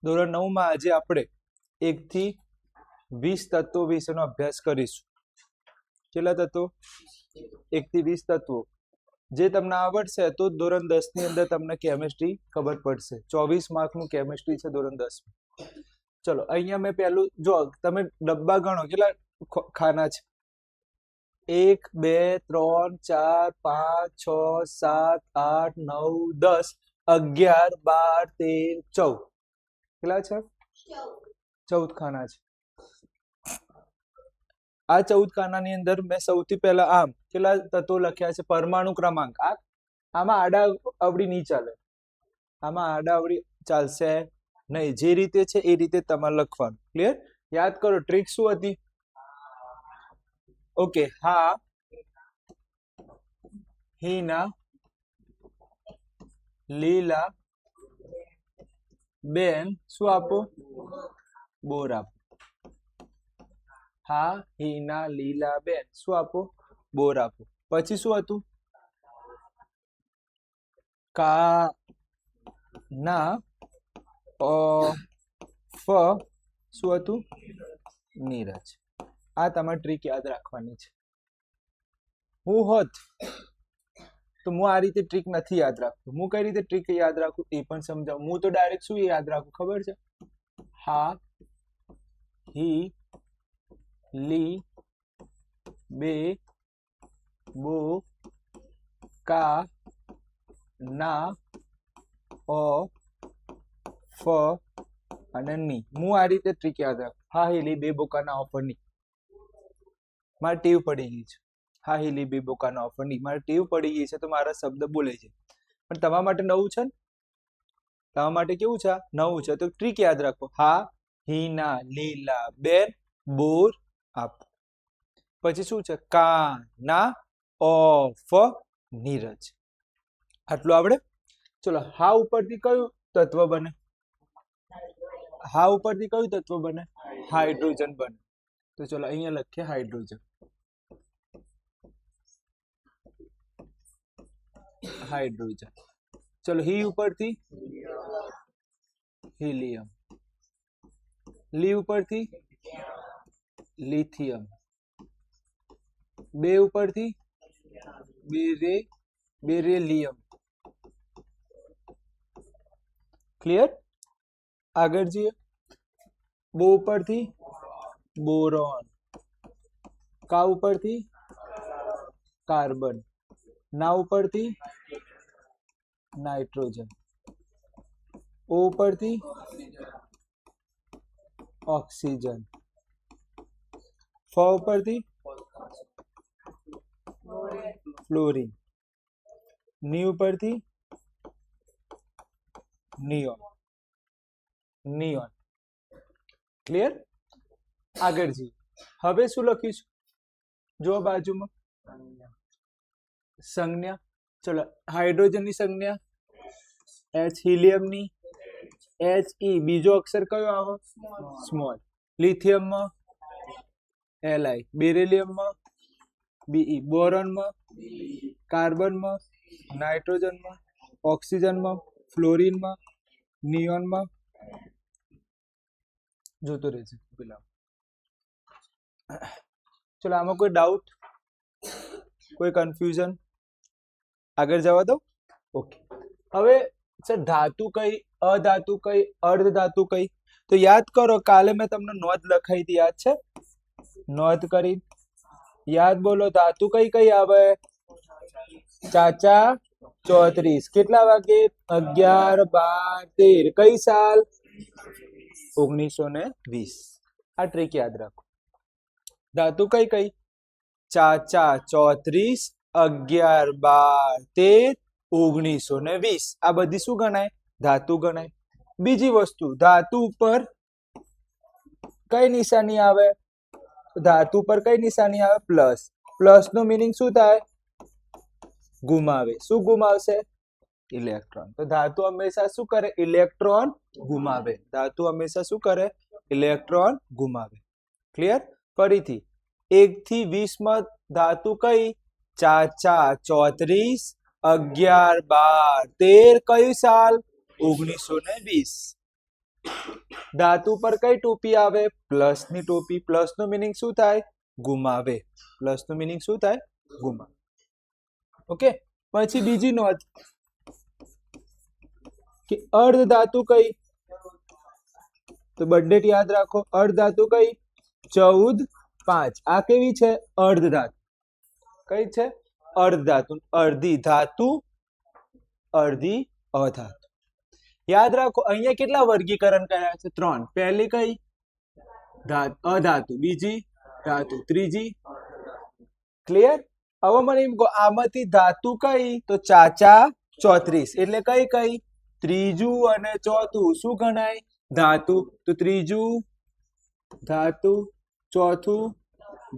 ધોરણ 9 માં આજે આપણે 1 થી 20 તત્વો વિશેનો અભ્યાસ કરીશું. કેટલા તત્વો? 1 થી 20 તત્વો. જે તમને આવડશે તો ધોરણ 10 ની અંદર તમને કેમિસ્ટ્રી ખબર પડશે. 24 માર્કનું કેમિસ્ટ્રી છે ધોરણ 10 માં. ચલો અહીંયા મેં પહેલું જો તમે ડબ્બા ગણો કેટલા ખાના છે? 1 2 3 4 5 6 7 8 9 10 11 12 13 14. કેટલા છે? 14 ખાના છે. આ 14 ખાનાની અંદર મેં સૌથી પહેલા આમ કેટલા તત્વો લખ્યા છે? પરમાણુ ક્રમાંક. આમાં આડા અવળી નહીં ચાલે. આમાં આડા અવળી ચાલશે નહીં. જે રીતે છે એ રીતે તમારે લખવાનું. ક્લિયર? યાદ કરો ટ્રીક શું હતી? ઓકે. હા હીના લીલા બેન શું આપો? બોર આપો. હા હીના લીલા બેન શું આપો? બોર આપો. પછી શું હતું? કા ના ફ શું હતું? નીરજ. આ તમારે ટ્રીક યાદ રાખવાની છે. હું હોત તો હું આ રીતે ટ્રીક નથી યાદ રાખતો. હું કઈ રીતે ટ્રીક યાદ રાખું એ પણ સમજાવું. હું તો ડાયરેક્ટ શું યાદ રાખું ખબર છે? હા હી લી બે બો કા ના ઓ ફ અને ની. હું આ રીતે ટ્રીક યાદ રાખું. હા હીલી બે બોકા ના ઓફર ની. મારી ટેવ પડી ગઈ છે. હા હીલી બે બોકા ના ઓફર ની. મારી ટેવ પડી ગઈ છે તો મારા શબ્દ બોલે છે. પણ તમારા માટે નવું છે ને? તમારા માટે કેવું છે? નવું છે તો ટ્રીક યાદ રાખો. હા હીના લીલા બેન બોર આપો. પછી શું છે? કા ના ઓફ નીરજ. આટલું આવડે? ચલો હા ઉપરથી કયું તત્વ બને? હા ઉપરથી કયું તત્વ બને? હાઇડ્રોજન બને. તો ચલો અહીંયા લખીએ હાઇડ્રોજન. હાઇડ્રોજન. ચલો હી ઉપરથી હિલિયમ. લી ઉપરથી લિથિયમ. બે ઉપરથી બેરેલિયમ. ક્લિયર? આગળ જઈએ. બો ઉપરથી બોરોન. કા ઉપરથી કાર્બન. ના ઉપરથી નાઇટ્રોજન. ઓ ઉપરથી ઓક્સિજન. ફ ઉપરથી ફ્લોરિન. ની ઉપરથી નિયોન. નિયોન. ક્લિયર? આગળ જઈએ. હવે શું લખીશું? જો બાજુમાં સંજ્ઞા. ચલો હાઇડ્રોજનની સંજ્ઞા એચ. હિલિયમની H E. બીજો અક્ષર કયો આવે? સ્મોલ. લિથિયમમાં એલ. બેરિલિયમમાં બીઈ. બોરોનમાં કાર્બનમાં નાઇટ્રોજનમાં ઓક્સિજનમાં ફ્લોરિનમાં નિયોનમાં જોતો રહેશે પેલા. ચલો આમાં કોઈ ડાઉટ? કોઈ કન્ફ્યુઝન? આગળ જવા દો. ઓકે. હવે સર ધાતુ કઈ, અધાતુ કઈ, અર્ધ ધાતુ કઈ? તો યાદ કરો કાલે મેં તમને નોંધ લખાઈ હતી. યાદ છે? નોંધ કરી યાદ બોલો. ધાતુ કઈ કઈ આવે? ચાચા 34. કેટલા વાગે? 11 12 13. કઈ સાલ? 1920. આ ટ્રીક યાદ રાખો. ધાતુ કઈ કઈ? ચાચા 34 11 12 13 1920. આ બધી શું ગણાય? ધાતુ ગણાય. બીજી વસ્તુ, ધાતુ ઉપર કઈ નિશાની આવે? ધાતુ પર કઈ નિશાની આવે? પ્લસ. પ્લસ નો મીનિંગ શું થાય? ગુમાવે. શું ગુમાવશે? ઇલેક્ટ્રોન. તો ધાતુ હંમેશા શું કરે? ઇલેક્ટ્રોન ગુમાવે. ધાતુ હંમેશા શું કરે? ઇલેક્ટ્રોન ગુમાવે. ક્લિયર? ફરીથી 1 થી 20 માં ધાતુ કઈ? ચાચા 34 11 12 13. કયું સાલ? 1920. ધાતુ પર કઈ ટોપી આવે? પ્લસ ની ટોપી. પ્લસ નો મીનિંગ શું થાય? ગુમાવે. પ્લસ નું મીનિંગ શું થાય? ગુમાવે. ઓકે, પછી બીજી નોંધ કે અર્ધ ધાતુ કઈ? તો બર્થડેટ યાદ રાખો. અર્ધ ધાતુ કઈ? 14 5. આ કેવી છે? અર્ધ ધાતુ. કઈ છે? અર્ધ ધાતુ. અડધી ધાતુ, અડધી અધાતુ. યાદ રાખો અહીંયા કેટલા વર્ગીકરણ કર્યા છે? 3. પહેલી કઈ? અધાતુ. બીજી ધાતુ. ત્રીજી ક્લિયર? હવે મને એમ કહો આમાંથી ધાતુ કઈ? તો ચાચા 34. એટલે કઈ કઈ? ત્રીજું અને ચોથું શું ગણાય? ધાતુ. તો ત્રીજું ધાતુ, ચોથું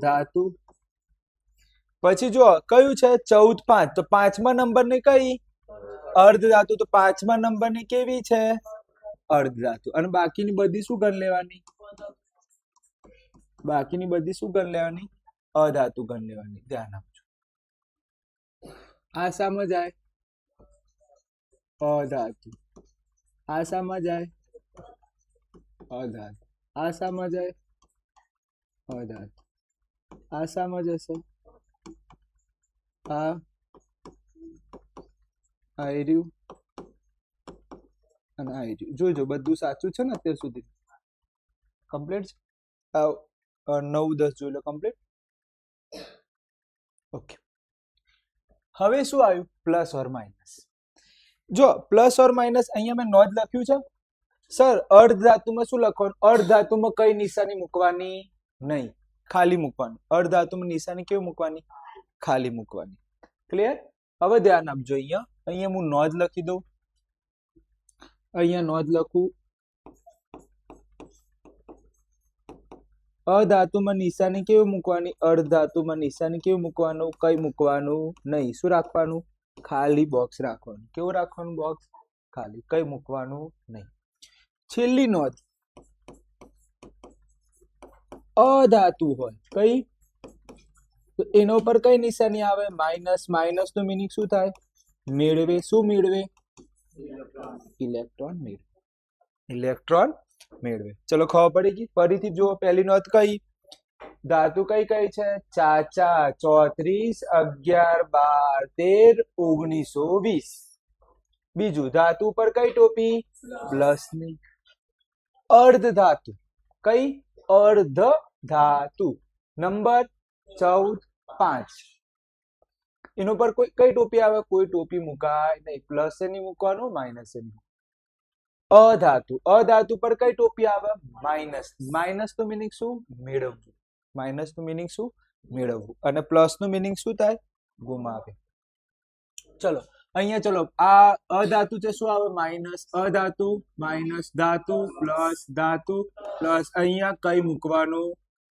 ધાતુ. પછી જો કયું છે? 14 5. તો 5મા નંબર ની કઈ? અર્ધ ધાતુ. તો 5મા નંબર ની કેવી છે? અર્ધ ધાતુ. અને બાકીની બધી શું ગણ લેવાની? બાકીની બધી શું ગણ લેવાની? અધાતુ ગણ લેવાની. ધ્યાન આપજો. આ શામાં જાય? અધાતુ. આ શામાં જાય? અધાતુ. આ શામાં જાય? અધાતુ. આ શામાં જશે? આ આયર્યું અને આયર્યું. જોજો બધું સાચું છે ને અત્યાર સુધી? કમ્પ્લીટ છે? 9 10 જોઈ લો કમ્પ્લીટ. ઓકે, હવે શું આવ્યું? Plus or minus. જો પ્લસ ઓર માઇનસ અહીંયા મેં નોંધ લખ્યું છે સર. અર્ધ ધાતુમાં શું લખવાનું? અર્ધ ધાતુમાં કઈ નિશાની મૂકવાની નહીં, ખાલી મૂકવાનું. અર્ધ ધાતુમાં નિશાની કેવી મૂકવાની? ખાલી મૂકવાની. ક્લિયર? હવે ધ્યાન આપજો. અહીંયા હું નોંધ લખી દઉં. અહીંયા નોંધ લખું. અધાતુમાં નિશાની કેવી મૂકવાની? અર્ધ ધાતુમાં નિશાની કેવી મૂકવાનું? કઈ મૂકવાનું નહીં. શું રાખવાનું? ખાલી બોક્સ રાખવાનું. કેવું રાખવાનું? બોક્સ ખાલી. કઈ મૂકવાનું નહીં. છેલ્લી નોંધ, અધાતુ હોય કઈ? તો એના ઉપર કઈ નિશાની આવે? માઇનસ. માઇનસ નું મીનિંગ શું થાય? મેળવે. શું મેળવે? ઇલેક્ટ્રોન મેળવે. ઇલેક્ટ્રોન મેળવે. ચલો ખબર પડી ગઈ? ફરીથી જુઓ. પહેલી નોંધ કઈ? ધાતુ કઈ કઈ છે? ચાચા 34 11 12 13 1920. બીજું ધાતુ પર કઈ ટોપી? પ્લસ ની. અર્ધ ધાતુ કઈ? અર્ધ ધાતુ. નંબર 14 5. એના પર કોઈ કઈ ટોપી આવે? કોઈ ટોપી મુકાય નહીં. પ્લસ એ નહીં મૂકવાનું, માઇનસ એ નહીં. અધાતુ. અધાતુ પર કઈ ટોપી આવે? માઇનસ. માઇનસ નું મીનિંગ શું? મેળવવું. માઇનસ નું મીનિંગ શું? મેળવવું. અને પ્લસ નું મીનિંગ શું થાય? ગુમાવે. ચલો અહીંયા ચલો આ અધાતુ છે શું આવે? માઇનસ. અધાતુ માઇનસ ધાતુ પ્લસ ધાતુ પ્લસ. અહીંયા કઈ મૂકવાનું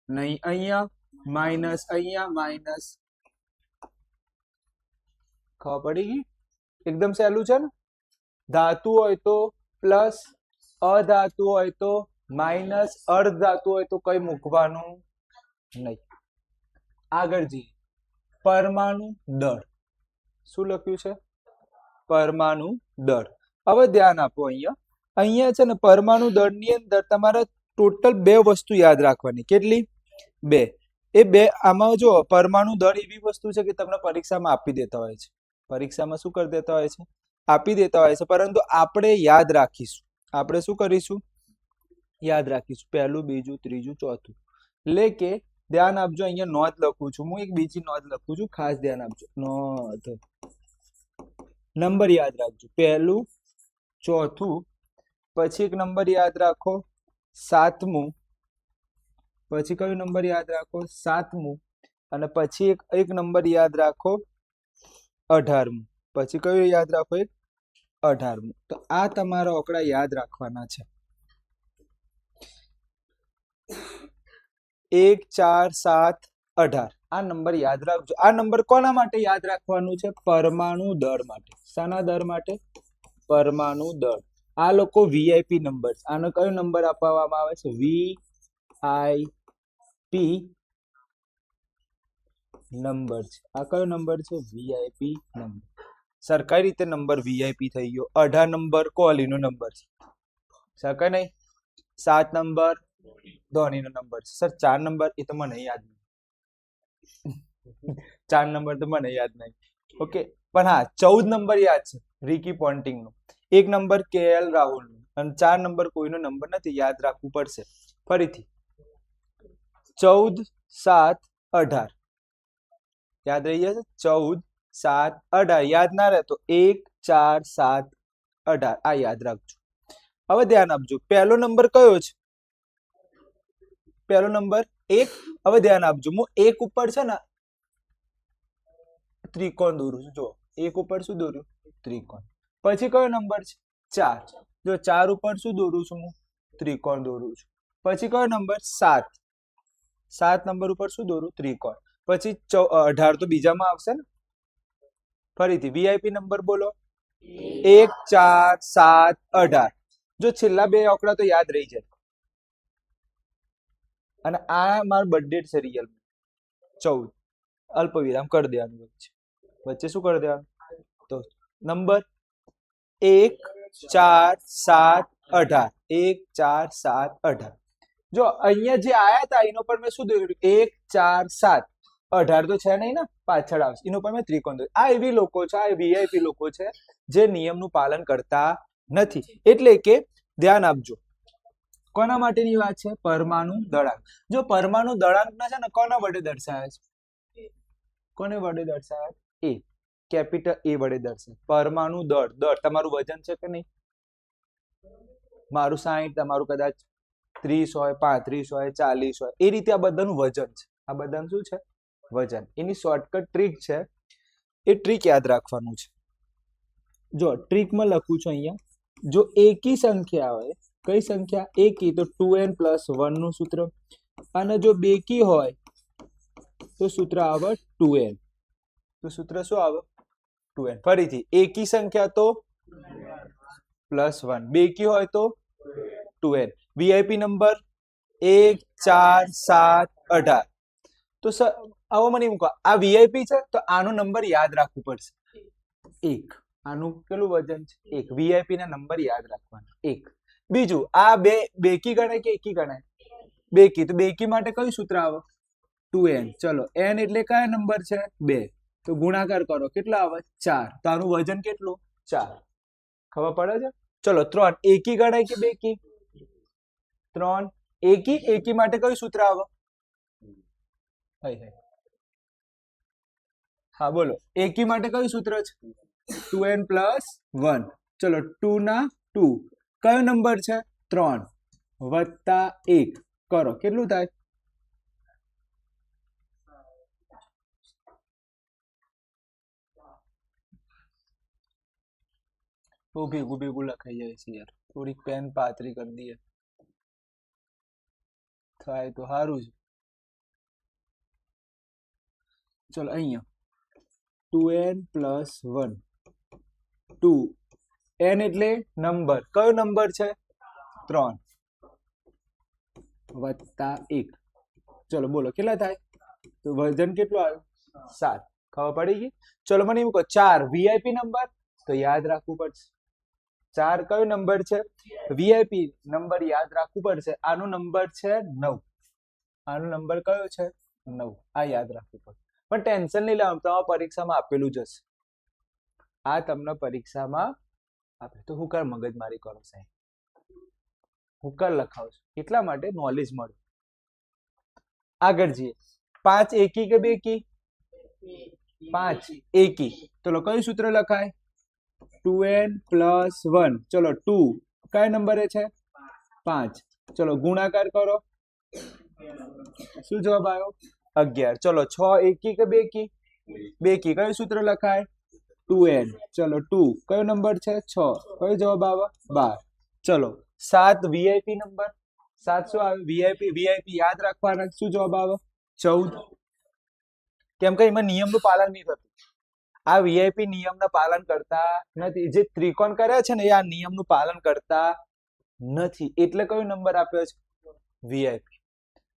નહીં. અહીંયા માઇનસ, અહીંયા માઇનસ. ખબર પડી ગઈ? એકદમ સહેલું છે ને? ધાતુ હોય તો પ્લસ, અધાતુ હોય તો માઇનસ, અર્ધ ધાતુ હોય તો કઈ મૂકવાનું નહીં. આગળ જઈએ. પરમાણુ દળ. શું લખ્યું છે? પરમાણુ દળ. હવે ધ્યાન આપો. અહીંયા છે ને પરમાણુ દળની અંદર તમારે ટોટલ 2 વસ્તુ યાદ રાખવાની. કેટલી? 2. એ 2 આમાં જો પરમાણુ દળ એવી વસ્તુ છે કે તમને પરીક્ષામાં આપી દેતા હોય છે. પરીક્ષામાં શું કરી દેતા હોય છે? આપી દેતા હોય છે. પરંતુ આપણે યાદ રાખીશું. આપણે શું કરીશું? યાદ રાખીશું. પહેલું, બીજું, ત્રીજું, ચોથું. એટલે કે ધ્યાન આપજો. અહીંયા નોંધ લખું છું. હું એક બીજી નોંધ લખું છું. ખાસ ધ્યાન આપજો. નોંધ. નંબર યાદ રાખજો. પહેલું, ચોથું, પછી એક નંબર યાદ રાખો 7મું. પછી કયો નંબર યાદ રાખો? 7મું. અને પછી એક નંબર યાદ રાખો 18મું. પછી કયો યાદ રાખો? એક 18મું. તો આ તમારા આંકડા યાદ રાખવાના છે. 1 4 7 18. આ નંબર યાદ રાખજો. આ નંબર કોના માટે યાદ રાખવાનું છે? પરમાણુ દળ માટે. શાના દળ માટે? પરમાણુ દળ. આ લોકો વીઆઈપી નંબર. આનો કયો નંબર આપવામાં આવે છે? વીઆઈપી નંબર છે. આ કયો નંબર છે? VIP number. સરકારી રીતે નંબર વીઆઈપી થઈ ગયો. 18 નંબર કોહલીનો નંબર છે. સરકાર નહીં. 7 નંબર ધોનીનો નંબર છે સર 4 નંબર એ તો મને યાદ નહીં 4 નંબર તો મને યાદ નહીં ઓકે પણ હા 14 નંબર યાદ છે રિકી પોન્ટિંગ નો 1 નંબર કેએલ રાહુલ નો અને 4 નંબર કોઈનો નંબર નથી યાદ રાખવું પડશે ફરીથી 14 7 18 યાદ રહી જશે 14 7 18 યાદ ના રહે તો 1 4 7 18 આ યાદ રાખજો હવે ધ્યાન આપજો પહેલો નંબર કયો છે પહેલો નંબર 1 હવે ધ્યાન આપજો હું 1 ઉપર છે ને ત્રિકોણ દોરું છું જો 1 ઉપર શું દોર્યું ત્રિકોણ પછી કયો નંબર છે 4 જો 4 ઉપર શું દોરું છું હું ત્રિકોણ દોરું છું પછી કયો નંબર 7 7 નંબર ઉપર શું દોરું ત્રિકોણ પછી 18 તો બીજામાં આવશે ને ફરીથી વીઆઈપી નંબર બોલો 1 4 7 18 જો છેલ્લા બે આંકડા તો યાદ રહી જાય અને આ મારો બર્થડે છે રિયલ 14 અલ્પ વિરામ કરી દેવાનું વચ્ચે શું કરી દેવાનું તો નંબર 1 4 7 18 1 4 7 18 જો અહીંયા જે આયા હતા એનો પર મેં શું દોર્યું 1 4 7 18 તો છે નહીં ને પાછળ આવશે એનો પર મેં ત્રિકોણ દોર્યું આ એવી લોકો છે આ વીઆઈપી લોકો છે જે નિયમનું પાલન કરતા નથી એટલે કે ધ્યાન આપજો કોના માટેની વાત છે પરમાણુ દળાંક જો પરમાણુ દળાંક ના છે ને કોના વડે દર્શાવે છે કોને વડે દર્શાવે એ કેપિટલ એ વડે દર્શાવે પરમાણુ દળ તમારું વજન છે કે નહીં મારું 60 તમારું કદાચ 30 હોય 35 હોય 40 હોય એ રીતે આ બધાનું વજન છે આ બધાનું શું છે વજન એની શોર્ટકટ ટ્રીક છે એ ટ્રીક યાદ રાખવાનું છે જો ટ્રીકમાં લખું છું અહીંયા જો એકી સંખ્યા હોય કઈ સંખ્યા એકી તો 2n + 1 નું સૂત્ર અને જો બેકી હોય તો સૂત્ર આવે 2n તો સૂત્ર શું આવે 2n ફરીથી એકી સંખ્યા તો +1 બેકી હોય તો 2n વીઆઈપી નંબર 1 4 7 18 તો સર આવો મને મૂકો આ વીઆઈપી છે તો આનો નંબર યાદ રાખવું પડશે 1 આનું કેટલું વજન છે 1 વીઆઈપી ના નંબર યાદ રાખવાના 1 બીજું આ બે બેકી ગણાય કે એકી ગણાય બેકી તો બેકી માટે કયું સૂત્ર આવે 2n ચલો n એટલે કયા નંબર છે 2 તો ગુણાકાર કરો કેટલા આવે 4 તો આનું વજન કેટલું 4 ખબર પડે છે ચલો 3 એકી ગણાય કે બેકી 3 એકી માટે કયું સૂત્ર આવે હા બોલો એકી માટે કયું સૂત્ર છે 2n + 1 ચલો 2 ના 2 કયો નંબર છે 3 + 1 કરો કેટલું થાય તો ભેગું લખાઈ જાય છે યાર થોડીક પેન પાતળી કરી દઈએ થાય તો સારું છે ચલો અહીંયા 2n + 1 2 n એટલે નંબર કયો નંબર છે 3 + 1 ચલો બોલો કેટલા થાય તો વજન કેટલું આવ્યું 7 ખબર પડી ગઈ ચલો મને એમ કહો 4 વીઆઈપી નંબર તો યાદ રાખવું પડશે 4 કયો નંબર છે વીઆઈપી નંબર યાદ રાખવું પડશે આનો નંબર છે 9 આનો નંબર કયો છે 9 આ યાદ રાખવું પડશે પણ ટેન્શન નહીં લેવાનું તમારા પરીક્ષામાં આપેલું જ હશે આ તમને પરીક્ષામાં આપે તો હું કર મગજમારી કરો સાહેબ હું કર લખાવશું એટલા માટે નોલેજ મળે આગળ જઈએ 5 એકી કે બેકી 5 એકી ચલો કયું સૂત્ર લખાય 2n + 1 ચલો 2 કયા નંબરે છે 5 ચલો ગુણાકાર કરો શું જવાબ આવ્યો 11 ચલો 6 એકી કે બેકી બેકી કયું સૂત્ર લખાય 2n ચલો 2 કયો નંબર છે 6 કયો જવાબ આવે 12 ચલો 7 વીઆઈપી નંબર 7 શું આવે વીઆઈપી યાદ રાખવાના શું જવાબ આવે 14 કેમ કે એમાં નિયમનું પાલન નહીં થતું આ વીઆઈપી નિયમના પાલન કરતા નથી જે ત્રિકોણ કર્યા છે ને એ આ નિયમનું પાલન કરતા નથી એટલે કયો નંબર આપ્યો છે વીઆઈપી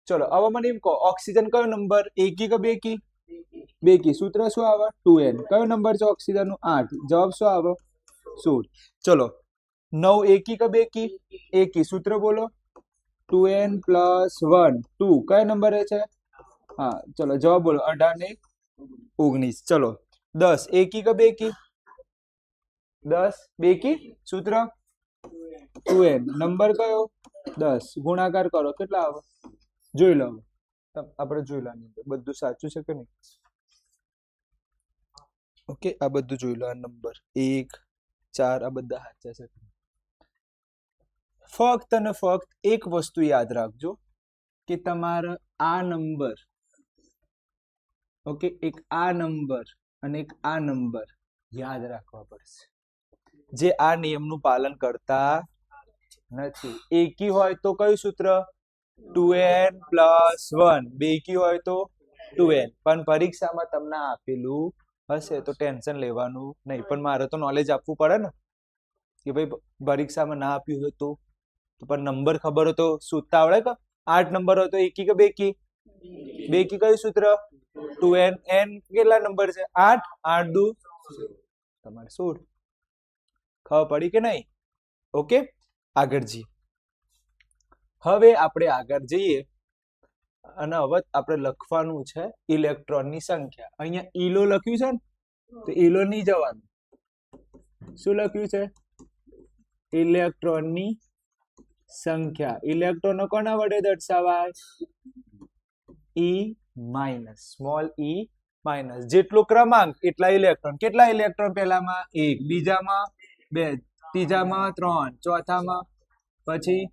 ચલો હવે મને એમ કહો ઓક્સિજન કયો નંબર એકી કે બેકી બેકી સૂત્ર શું આવે 2n કયો નંબર છે ઓક્સિજન નું 8 જવાબ શું આવે 16 ચલો 9 એકી કે બેકી એકી સૂત્ર બોલો 2n પ્લસ 1 2 કયો નંબર છે? હા ચલો જવાબ બોલો 18 ને 19 ચલો 10 એકી કે બેકી? 10 બેકી સૂત્ર 2n નંબર કયો 10 ગુણાકાર કરો કેટલા આવે જોઈ લો આપણે જોઈ લો બધું સાચું છે કે નહીં ઓકે આ બધું જોઈ લો આ નંબર 1 4 આ બધા સાચા છે ફક્ત અને ફક્ત એક વસ્તુ યાદ રાખજો કે તમારે આ નંબર ઓકે એક આ નંબર અને એક આ નંબર યાદ રાખવા પડશે જે આ નિયમનું પાલન કરતા નથી એકી હોય તો કયું સૂત્ર 2n પ્લસ 1 બેકી હોય તો 2n પણ પરીક્ષામાં તમને આપેલું હશે તો ટેન્શન લેવાનું નહીં પણ મારે તો નોલેજ આપવું પડે ને કે ભાઈ પરીક્ષામાં ના આપ્યું હોય તો પણ નંબર ખબર હોય તો શોધતા આવડે કે 8 નંબર હોય તો એકી કે બેકી બેકી કયું સૂત્ર 2n n કેટલા નંબર છે 8 8 દુ તમારે 16 ખબર પડી કે નહીં ઓકે આગળ જઈએ હવે આપણે આગળ જઈએ અને હવે આપણે લખવાનું છે ઇલેક્ટ્રોનની સંખ્યા અહીંયા ઈલો લખ્યું છે ને તો ઈલો નહીં જવાનું શું લખ્યું છે ઇલેક્ટ્રોનની સંખ્યા ઇલેક્ટ્રોનો કોના વડે દર્શાવાય ઈ માઇનસ સ્મોલ ઈ માઇનસ જેટલો ક્રમાંક એટલા ઇલેક્ટ્રોન કેટલા ઇલેક્ટ્રોન પહેલામાં 1 બીજામાં 2 ત્રીજામાં 3 ચોથામાં પછી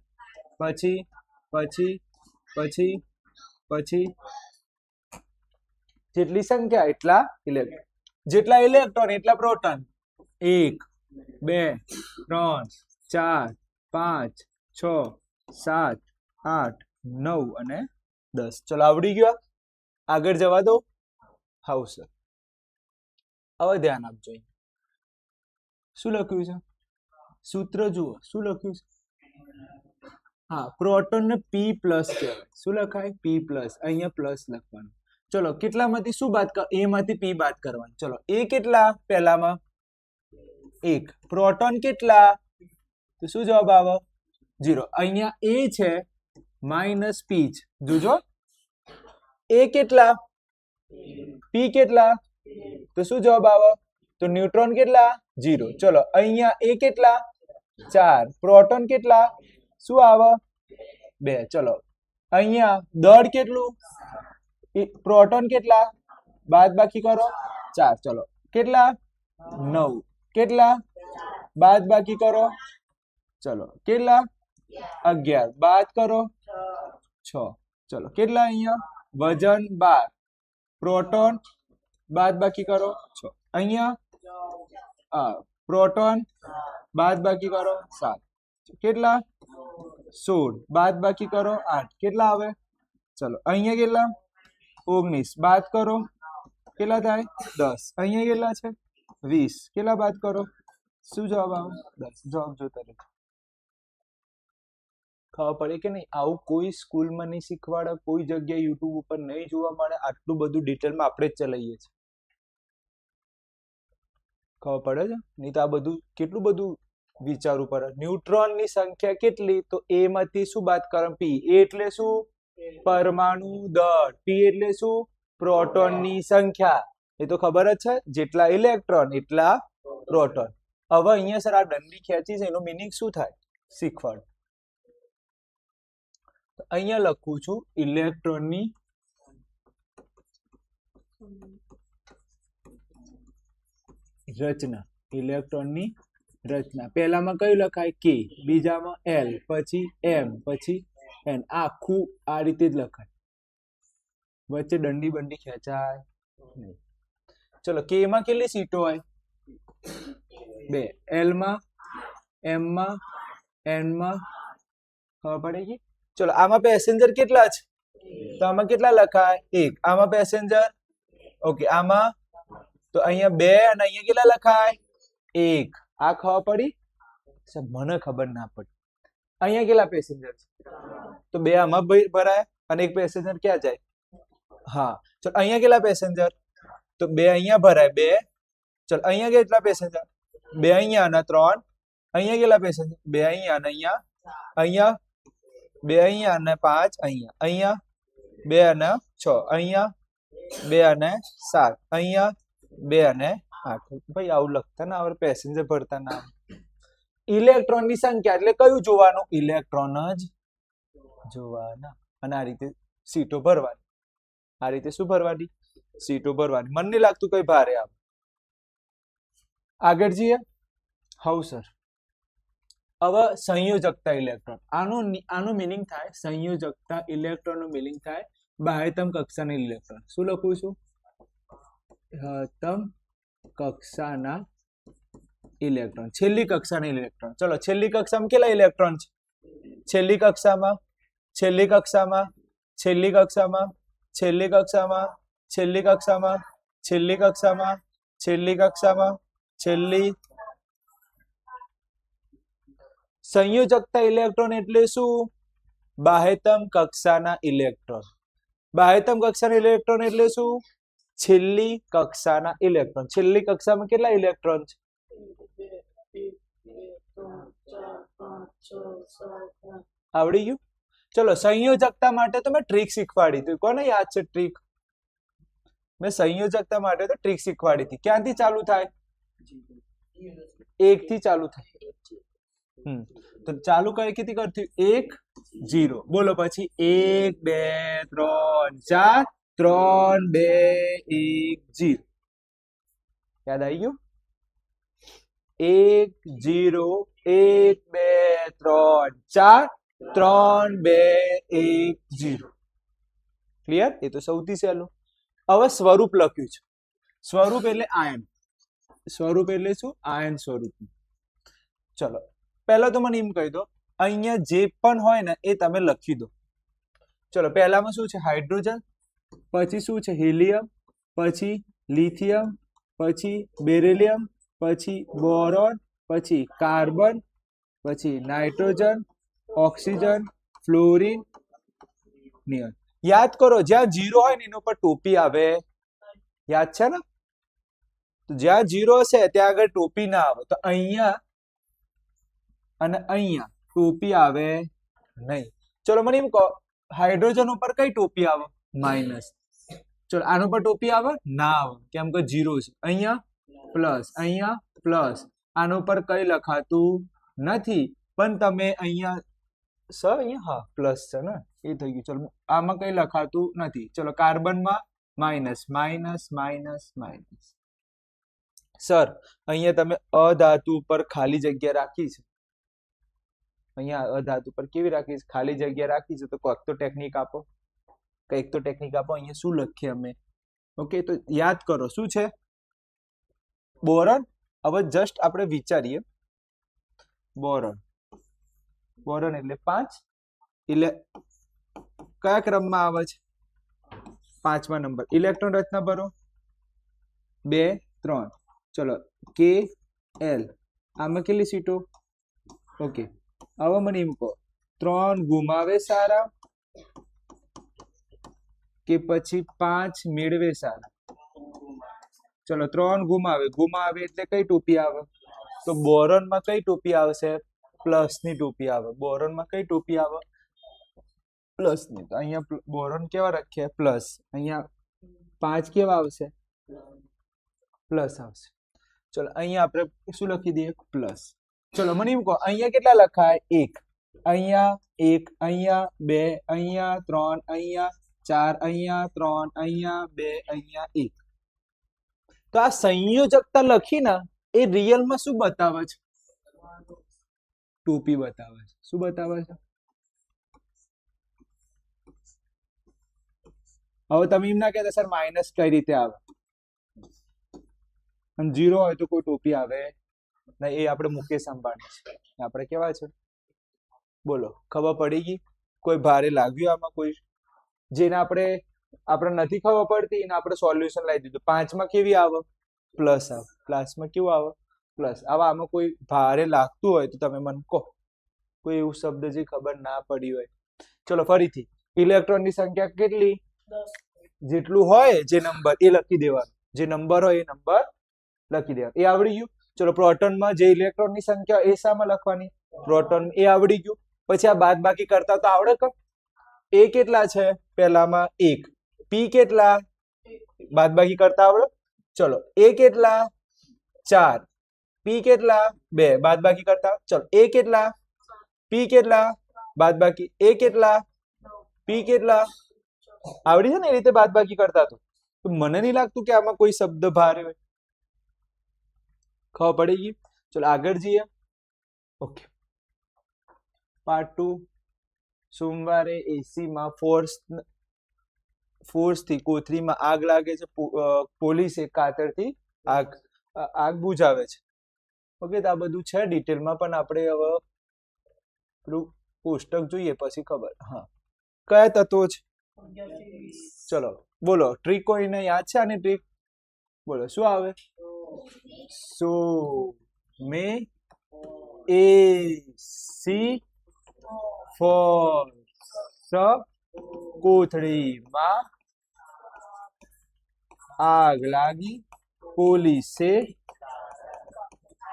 પછી પછી પછી પછી જેટલી સંખ્યા એટલા ઇલેક્ટ્રોન જેટલા ઇલેક્ટ્રોન એટલા પ્રોટોન 1 2 3 4 5 6 7 8 9 અને 10 ચલો આવડી ગયો આગળ જવા દો હાઉ સર હવે ધ્યાન આપજો શું લખ્યું છે સૂત્ર જુઓ શું લખ્યું છે હા પ્રોટોન ને p પ્લસ કહેવાય શું લખાય p પ્લસ અહીંયા પ્લસ લખવાનું ચલો કેટલામાંથી શું બાદ કર a માંથી p બાદ કરવાનું ચલો a કેટલા પહેલામાં 1 પ્રોટોન કેટલા તો શું જવાબ આવે 0 અહીંયા a છે માઇનસ p છે જોજો a કેટલા p કેટલા તો શું જવાબ આવે તો ન્યુટ્રોન કેટલા 0 ચલો અહીંયા a કેટલા 4 પ્રોટોન કેટલા શું આવે 2 ચલો અહીંયા દળ કેટલું પ્રોટોન કેટલા બાદ બાકી કરો 4 ચલો કેટલા 9 કેટલા બાદ બાકી કરો ચલો કેટલા 11 બાદ કરો 6 ચલો કેટલા અહીંયા વજન 12 પ્રોટોન બાદ બાકી કરો 6 અહીંયા પ્રોટોન બાદ બાકી કરો 7 કેટલા 16 બાદ બાકી કરો 8 કેટલા આવે ચલો અહીંયા કેટલા 19 બાદ કરો કેટલા થાય 10 અહીંયા કેટલા છે 20 કેટલા બાદ કરો શું જવાબ આવે 10 જવાબ જોતા રહેજો ખબર પડે કે નહીં આવું કોઈ સ્કૂલમાં નહીં શીખવાડે કોઈ જગ્યાએ યુટ્યુબ ઉપર નહીં જોવા મળે આટલું બધું ડિટેલમાં આપણે જ ચલાવીએ છીએ ખબર પડે છે નહીં તો આ બધું કેટલું બધું વિચારવું પડે ન્યુટ્રોનની સંખ્યા કેટલી તો એ માંથી શું બાદ કરો પી એ એટલે શું પરમાણુ દળ પી એટલે શું પ્રોટોનની સંખ્યા એ તો ખબર જ છે જેટલા ઇલેક્ટ્રોન એટલા પ્રોટોન હવે અહીંયા સર આ દંડી ખેંચી છે એનો મીનિંગ શું થાય શીખવાડ અહીંયા લખું છું ઇલેક્ટ્રોનની રચના ઇલેક્ટ્રોનની રચના પહેલામાં કયું લખાય કે બીજામાં એલ પછી એમ પછી એન આખું આ રીતે જ લખાય વચ્ચે દંડી બંડી ખેંચાય નહીં ચલો કે માં કેટલી સીટો હોય 2 એલ માં એમ માં એન માં ખબર પડે કે ચલો આમાં પેસેન્જર કેટલા છે તો આમાં કેટલા લખાય 1 આમાં પેસેન્જર ઓકે આમાં તો અહીંયા 2 અને અહીંયા કેટલા લખાય 1 આ ખબર પડી સર મને ખબર ના પડી અહીંયા કેટલા પેસેન્જર છે તો 2 આમાં ભરાય અને એક પેસેન્જર ક્યાં જાય હા ચલો અહીંયા કેટલા પેસેન્જર તો 2 અહીંયા ભરાય 2 ચલો અહીંયા કેટલા પેસેન્જર 2 અહીંયા અને 3 અહીંયા કેટલા પેસેન્જર 2 અહીંયા અને અહીંયા 2 અહીંયા અને 5 અહીંયા, અહીંયા 2 અને 6, અહીંયા 2 અને 7, અહીંયા 2 અને 8. ભાઈ આવું લખતા ના આવડે, પેસેન્જર ભરતા ના આવડે. ઇલેક્ટ્રોનની સંખ્યા એટલે કયું જોવાનું? ઇલેક્ટ્રોન જ જોવાના. અને આ રીતે સીટો ભરવાની. આ રીતે શું ભરવાની? સીટો ભરવાની. મને નહીં લાગતું કઈ ભારે આવે. આગળ જઈએ. How sir. હવે સંયોજકતા ઇલેક્ટ્રોન, આનું મિનિંગ થાય સંયોજકતા ઇલેક્ટ્રોન નું મિનિંગ થાય બાહ્યતમ કક્ષાના ઇલેક્ટ્રોન. શું લખું છું? બાહ્યતમ કક્ષાના ઇલેક્ટ્રોન, છેલ્લી કક્ષાના ઇલેક્ટ્રોન. ચલો છેલ્લી કક્ષામાં કેટલા ઇલેક્ટ્રોન છે? છેલ્લી કક્ષામાં, છેલ્લી કક્ષામાં, છેલ્લી કક્ષામાં, છેલ્લી કક્ષામાં, છેલ્લી કક્ષામાં, છેલ્લી કક્ષામાં, છેલ્લી કક્ષામાં, છેલ્લી. સંયોજકતા ઇલેક્ટ્રોન એટલે શું? બાહ્યતમ કક્ષાના ઇલેક્ટ્રોન. બાહ્યતમ કક્ષાના ઇલેક્ટ્રોન એટલે શું? છેલ્લી કક્ષાના ઇલેક્ટ્રોન. છેલ્લી કક્ષામાં કેટલા ઇલેક્ટ્રોન છે? આવડી ગયું? ચલો સંયોજકતા માટે તો મેં ટ્રીક શીખવાડી હતી. કોને યાદ છે ટ્રીક? મેં સંયોજકતા માટે તો ટ્રીક શીખવાડી હતી. ક્યાંથી ચાલુ થાય? 1 થી ચાલુ થાય. તો ચાલુ કઈ કેથી કરતી? 1 0. બોલો પછી 1 2 3 4 3 2 1 0. યાદ આવી ગયું? 1 0 1 2 3 4 3 2 1 0. ક્લિયર? એ તો સૌથી સહેલું. હવે સ્વરૂપ લખ્યું છે. સ્વરૂપ એટલે આયન. સ્વરૂપ એટલે શું? આયન સ્વરૂપ. ચલો પહેલા તો મને એમ કહી દો, અહીંયા જે પણ હોય ને એ તમે લખી દો. ચલો પહેલામાં શું છે? હાઇડ્રોજન, પછી શું છે? હિલિયમ, પછી લિથિયમ, પછી બેરિલિયમ, પછી બોરોન, પછી કાર્બન, પછી નાઇટ્રોજન, ઓક્સિજન, ફ્લોરિન, નિયોન. યાદ કરો, જ્યાં 0 હોય ને એના ઉપર ટોપી આવે. યાદ છે ને? તો જ્યાં 0 હશે ત્યાં આગળ ટોપી ના આવે. તો અહીંયા અને અહીંયા ટોપી આવે નહીં. ચલો મને એમ કહો, હાઇડ્રોજન ઉપર કઈ ટોપી આવે? માઇનસ. ચલો આના ઉપર ટોપી આવે? ના આવે, કેમ કે 0 છે. અહીંયા પ્લસ, અહીંયા પ્લસ. આના ઉપર કઈ લખાતું નથી, પણ તમે અહીંયા અહીંયા હા પ્લસ છે ને, એ થઈ ગયું. ચલો આમાં કઈ લખાતું નથી. ચલો કાર્બનમાં minus minus minus minus. Sir અહીંયા તમે અધાતુ ઉપર ખાલી જગ્યા રાખી છે. અહીંયા અધાતુ પર કેવી રાખી છે? ખાલી જગ્યા રાખી છે. તો કોઈક તો ટેકનિક આપો, કંઈક તો ટેકનિક આપો. અહીંયા શું લખીએ અમે? ઓકે, તો યાદ કરો શું છે? બોરોન. હવે જસ્ટ આપણે વિચારીએ. બોરોન, બોરોન એટલે 5. એટલે કયા ક્રમમાં આવે છે? 5મા નંબર. ઇલેક્ટ્રોન રચના ભરો 2 3. ચલો કે એલ, આમાં કેટલી સીટો? ઓકે, હવે મને એમ કહો, 3 ગુમાવે સારા કે પછી 5 મેળવે સારા? ચલો 3 ગુમાવે. ગુમાવે એટલે કઈ ટોપી આવે? તો બોરોન માં કઈ ટોપી આવશે? પ્લસ ની ટોપી આવે. બોરોન માં કઈ ટોપી આવે? પ્લસ ની. તો અહીંયા બોરોન કેવા રાખ્યા? પ્લસ. અહીંયા 5 કેવા આવશે? પ્લસ આવશે. ચલો અહીંયા આપણે શું લખી દઈએ? પ્લસ. ચલો મને એમ કહો, અહીંયા કેટલા લખાય? 1. અહીંયા 1, અહીંયા 2, અહીંયા 3, અહીંયા 4, અહીંયા 3, અહીંયા 2, અહીંયા 1. તો આ સંયોજકતા લખી ને એ રિયલમાં શું બતાવે છે? ટોપી બતાવે છે. શું બતાવે છે? હવે તમે એમ ના કહેતા સર માઇનસ કઈ રીતે આવે? અને 0 હોય તો કોઈ ટોપી આવે નહીં. એ આપણે મુકેશ અંબાણી છે. આપણે કેવા છે? બોલો, ખબર પડી ગઈ? કોઈ ભારે લાગ્યું આમાં? કોઈ જેને આપણે નથી ખબર પડતી એને આપણે સોલ્યુશન લાવી દીધું. 5માં કેવી આવે? પ્લસ આવે. પ્લસમાં કેવું આવે? પ્લસ. આમાં કોઈ ભારે લાગતું હોય તો તમે મને કહો, કોઈ એવું શબ્દ જે ખબર ના પડી હોય. ચલો ફરીથી, ઇલેક્ટ્રોનની સંખ્યા કેટલી? 10. જેટલું હોય જે નંબર એ લખી દેવાનું. જે નંબર હોય એ નંબર લખી દેવાનું. એ આવડી ગયું. ચલો પ્રોટોનમાં જે ઇલેક્ટ્રોનની સંખ્યા એ શામાં લખવાની? પ્રોટોન. એ આવડી ગયું. પછી આ બાદ બાકી કરતા તો આવડે કે એ કેટલા છે પહેલામાં 1 પી કેટલા બાદ બાકી કરતા આવડે ચલો એ કેટલા 4 પી કેટલા 2 બાદ બાકી કરતા ચલો એ કેટલા પી કેટલા બાદ બાકી એ કેટલા પી કેટલા આવડી છે ને એ રીતે બાદ બાકી કરતા તો મને નહીં લાગતું કે આમાં કોઈ શબ્દ ભારે હોય ખબર પડી ગઈ ચલો આગળ જઈએ ઓકે પાર્ટ 2 સોમવારે એસી માં ફોર્સ થી કોથળીમાં આગ લાગે છે પોલીસે કાતરથી આગ બુઝાવે છે ઓકે તો આ બધું છે ડિટેલમાં પણ આપણે હવે પેલું પુસ્તક જોઈએ પછી ખબર હા કયા તત્વો છે ચલો બોલો ટ્રીક કોઈને યાદ છે આની ટ્રીક બોલો શું આવે સો મે એસી ફોર્સ કોથળીમાં આગ લાગી પોલીસે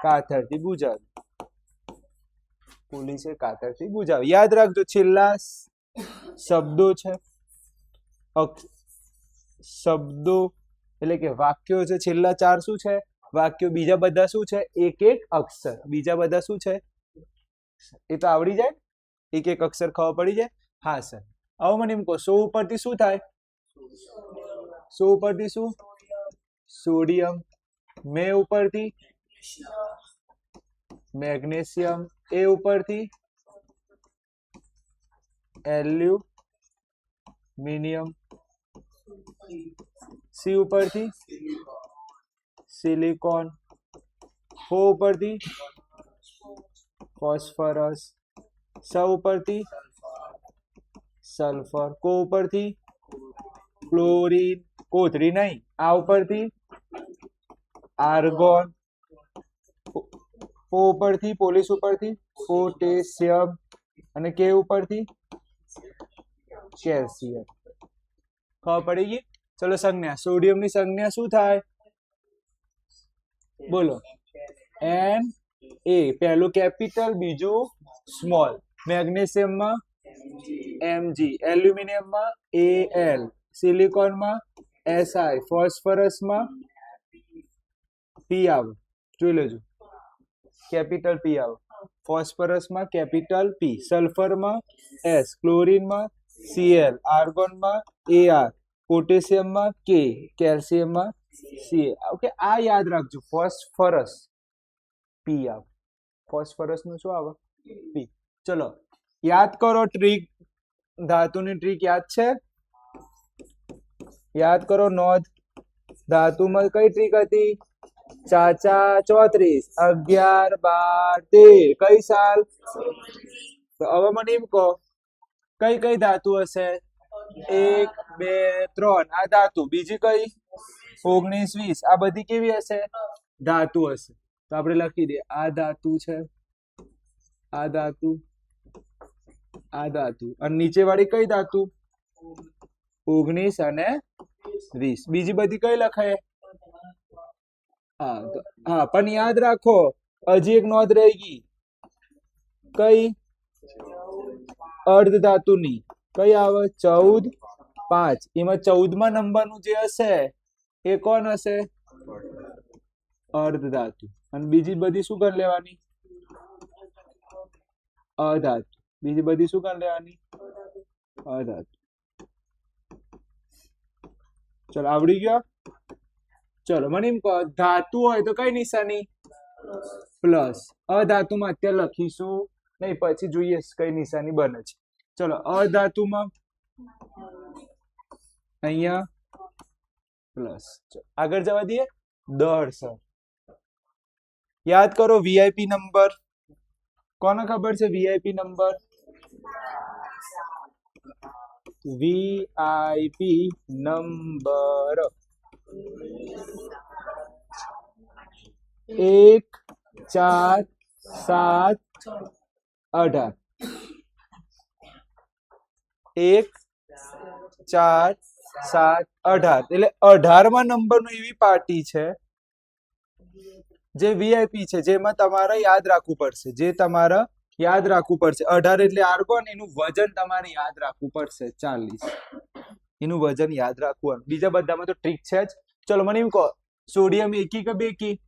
કાતરથી બુઝાવી યાદ રાખજો છેલ્લા શબ્દો છે શબ્દો એટલે કે વાક્યો છે છેલ્લા 4 શું છે વાક્યો બીજા બધા શું છે એક એક અક્ષર બીજા બધા શું છે એ તો આવડી જાય એક એક અક્ષર ખબર પડી જાય હા સર હવે મને એમ કહો 100 ઉપરથી શું થાય 100 ઉપરથી શું સોડિયમ મે ઉપરથી મેગ્નેશિયમ એ ઉપરથી એલ્યુમિનિયમ સી ઉપરથી સિલિકોન ફો ઉપરથી ફોસ્ફરસ સ ઉપરથી સલ્ફર કો ઉપરથી ક્લોરીન કોથળી નહીં આ ઉપરથી આર્ગોન ઓ ઉપરથી પોલીસ ઉપરથી પોટેશિયમ અને કે ઉપરથી કેલ્શિયમ ખબર પડી ગઈ ચલો સંજ્ઞા સોડિયમ ની સંજ્ઞા શું થાય બોલો એન એ પહેલું કેપિટલ બીજું સ્મોલ મેગ્નેશિયમ માં એમજી એલ્યુમિનિયમ માં એલ સિલિકોન માં એસઆઈ ફોસ્ફરસ માં પી આવે જોઈ લેજો કેપિટલ પી આવે ફોસ્ફરસ માં કેપિટલ પી સલ્ફર માં એસ ક્લોરીન માં સીએલ આર્ગોન માં એઆર પોટેશિયમ માં કે કેલ્શિયમ માં સી ઓકે આ યાદ રાખજો ફોસ્ફરસ પી આવે ફોસ્ફરસ નું શું આવે પી ચલો યાદ કરો ટ્રીક ધાતુની ટ્રીક યાદ છે યાદ કરો નોંધ ધાતુમાં કઈ ટ્રીક હતી ચાચા 34 11 12 13 કઈ સાલ તો હવે મને એમ કહો કઈ કઈ ધાતુ હશે 1 2 3 આ ધાતુ બીજી કઈ 19 20 આ બધી કેવી હશે ધાતુ હશે તો આપણે લખી દઈએ આ ધાતુ છે આ ધાતુ અને નીચે વાળી કઈ ધાતુ 19 અને 20 બીજી બધી કઈ લખાય હા પણ યાદ રાખો હજી એક નોંધ રહી ગઈ કઈ અર્ધ ધાતુની કઈ આવે 14 5 એમાં 14મા નંબરનું જે હશે એ કોણ હશે અર્ધ ધાતુ અને બીજી બધી શું કરી લેવાની અધાતુ બીજી બધી શું કરી લેવાની અધાતુ ચલો આવડી ગયો ચલો મને એમ કહો ધાતુ હોય તો કઈ નિશાની પ્લસ અધાતુમાં અત્યારે લખીશું નહીં પછી જોઈએ કઈ નિશાની બને છે ચલો અધાતુમાં અહીંયા પ્લસ આગળ જવા દઈએ દળ સર યાદ કરો વીઆઈપી નંબર કોને ખબર છે વીઆઈપી નંબર વીઆઈપી નંબર 1 4 7 18 1 4 7 18 એટલે 18મા નંબરનું એવી પાર્ટી છે જે વીઆઈપી છે જેમાં તમારે યાદ રાખવું પડશે જે તમારા યાદ રાખવું પડશે 18 એટલે આર્ગોન એનું વજન તમારે યાદ રાખવું પડશે 40 એનું વજન યાદ રાખવું બીજા બધામાં તો ટ્રીક છે જ ચલો મને એમ કહો સોડિયમ એકી કે બેકી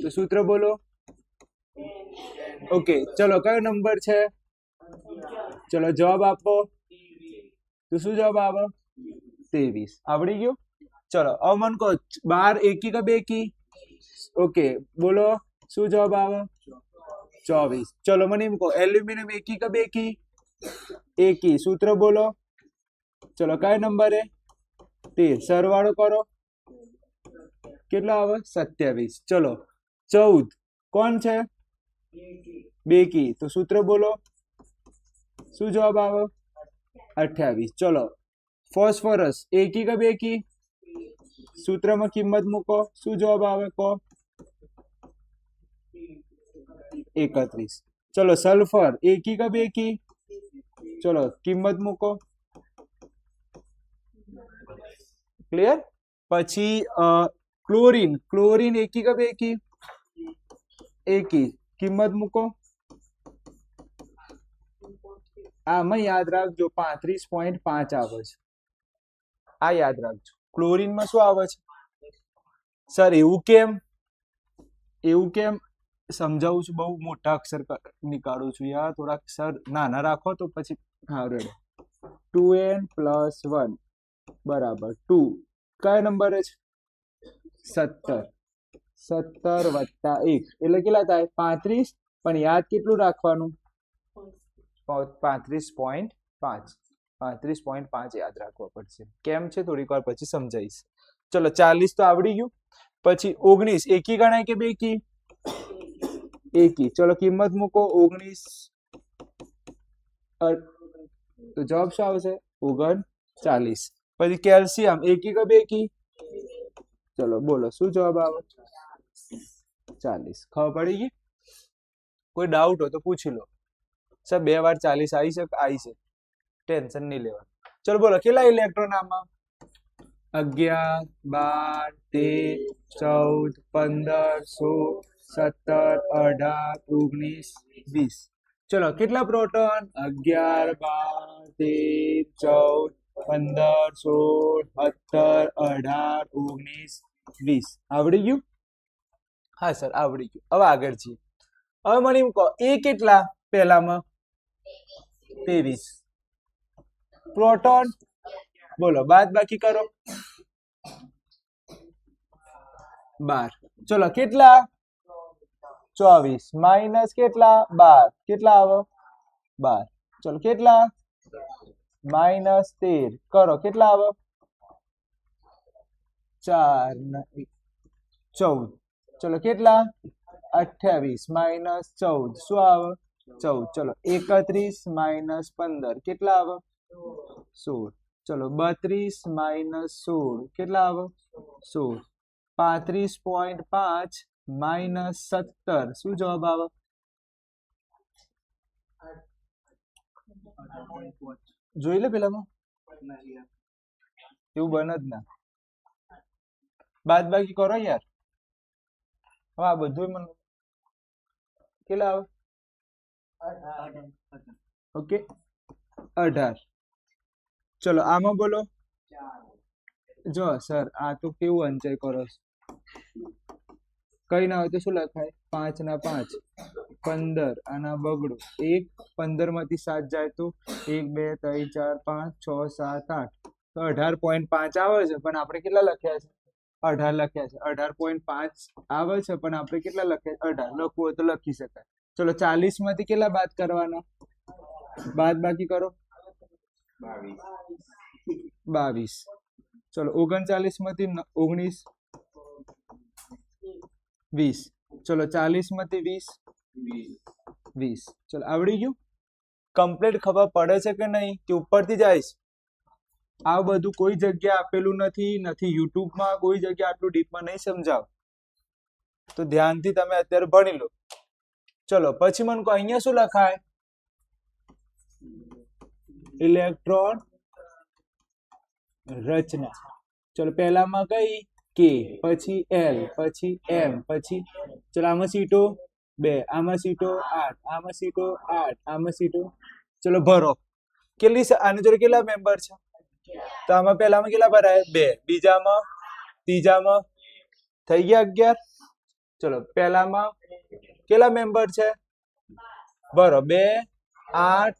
તો સૂત્ર બોલો ઓકે ચલો કયો નંબર છે ચલો જવાબ આપો તો શું જવાબ આવે 23 આવડી ગયું ચલો હવે મને કહો 12 એકી કે બેકી ઓકે બોલો શું જવાબ આવે 24 ચલો મને એમ કહો એલ્યુમિનિયમ એકી કે બેકી એકી સૂત્ર બોલો ચલો કયો નંબર હે 13 સરવાળો કરો કેટલો આવે 27 ચલો 14 કોણ છે બેકી તો સૂત્ર બોલો શું જવાબ આવે 28 ચલો ફોસ્ફરસ એકી કે બેકી સૂત્રમાં કિંમત મૂકો શું જવાબ આવે કહો 31 ચલો સલ્ફર એકી કે બેકી ચલો કિંમત મૂકો ક્લિયર પછી ક્લોરીન ક્લોરીન એકી કે બેકી એકી કિંમત મૂકો આમાં યાદ રાખજો 35.5 આવે છે આ યાદ રાખજો ક્લોરીનમાં શું આવે છે સર એવું કેમ સમજાવું છું બહુ મોટા અક્ષર નીકાળું છું યાર થોડાક સર નાના રાખો તો પછી હા રેડો 2n+1 બરાબર 2 કયો નંબર છે 17 17 વત્તા 1 એટલે કેટલા થાય 35 પણ યાદ કેટલું રાખવાનું 35.5 યાદ રાખવા પડશે કેમ છે થોડીક વાર પછી સમજાઈશ ચલો 40 તો આવડી ગયું પછી 19 એકી ગણાય કે બેકી એકી ચલો કિંમત મૂકો 19 તો જવાબ શું આવશે 39 પછી કેલ્શિયમ એકી કે બેકી ચલો બોલો શું જવાબ આવે 40 ખબર પડી ગઈ કોઈ ડાઉટ હોય તો પૂછી લો સર 2 વાર 40 આવી છે ટેન્શન નહીં લેવાનું ચલો બોલો કેટલા ઇલેક્ટ્રોન આમાં 11 12 13 14 15 16 17 18 19 20 ચલો કેટલા પ્રોટોન 11 12 13 14 15 16 17 18 19 20 આવડી ગયું હા સર આવડી ગયું હવે આગળ છીએ હવે મને એમ કહો એ કેટલા પહેલામાં 23 પ્રોટોન બોલો બાદ બાકી કરો 12 ચલો કેટલા 24 માઇનસ કેટલા 12 કેટલા આવે 12 ચલો કેટલા -13 કરો કેટલા આવે 4 14 ચલો કેટલા 28 -14 શું આવે 14 ચલો 31 - 15 કેટલા આવે 16 ચલો 32 - 16 કેટલા આવે 16 35.5 - 17 શું જવાબ આવે જોઈ લે પેલામાં એવું બને જ ના બાદ બાકી કરો યાર હા બધું મને કેટલા આવે ઓકે 18 ચલો આમાં બોલો જો સર આ તો કેવું અંચાઈ કરો કઈ ના હોય તો શું લખાય 5 ના 5 15 આના બગડો 1 15 માંથી 7 જાય તો 1 2 3 4 5 6 7 8 તો 18.5 આવે છે પણ આપણે કેટલા લખ્યા છે 18 લખ્યા છે 18.5 આવે છે પણ આપણે કેટલા લખ્યા 18 લખવું હોય તો લખી શકાય ચલો 40 માંથી કેટલા બાદ કરવાના બાદ બાકી કરો 22 ચલો 39 માંથી 19 20 ચલો 40 માંથી 20 ચલો આવડી ગયું કમ્પ્લીટ ખબર પડે છે કે નહીં કે ઉપરથી જાય આ બધું કોઈ જગ્યા આપેલું નથી યુટ્યુબમાં કોઈ જગ્યા આટલું ડીપમાં નહીં સમજાવ તો ધ્યાનથી તમે અત્યારે ભણી લો ચલો પછી મને કહો અહીંયા શું લખાય ઇલેક્ટ્રોન રચના ચલો પહેલામાં કઈ કે પછી એલ પછી એમ પછી ચલો આમાં સીટો 2 આમાં સીટો 8 આમાં સીટો 8 આમાં સીટો ચલો ભરો કેટલી આની જોડે કેટલા મેમ્બર છે તો આમાં પહેલામાં કેટલા ભરાય 2 બીજામાં ત્રીજામાં થઈ ગયા 11 ચલો પહેલામાં કેટલા મેમ્બર છે ભરો 2 8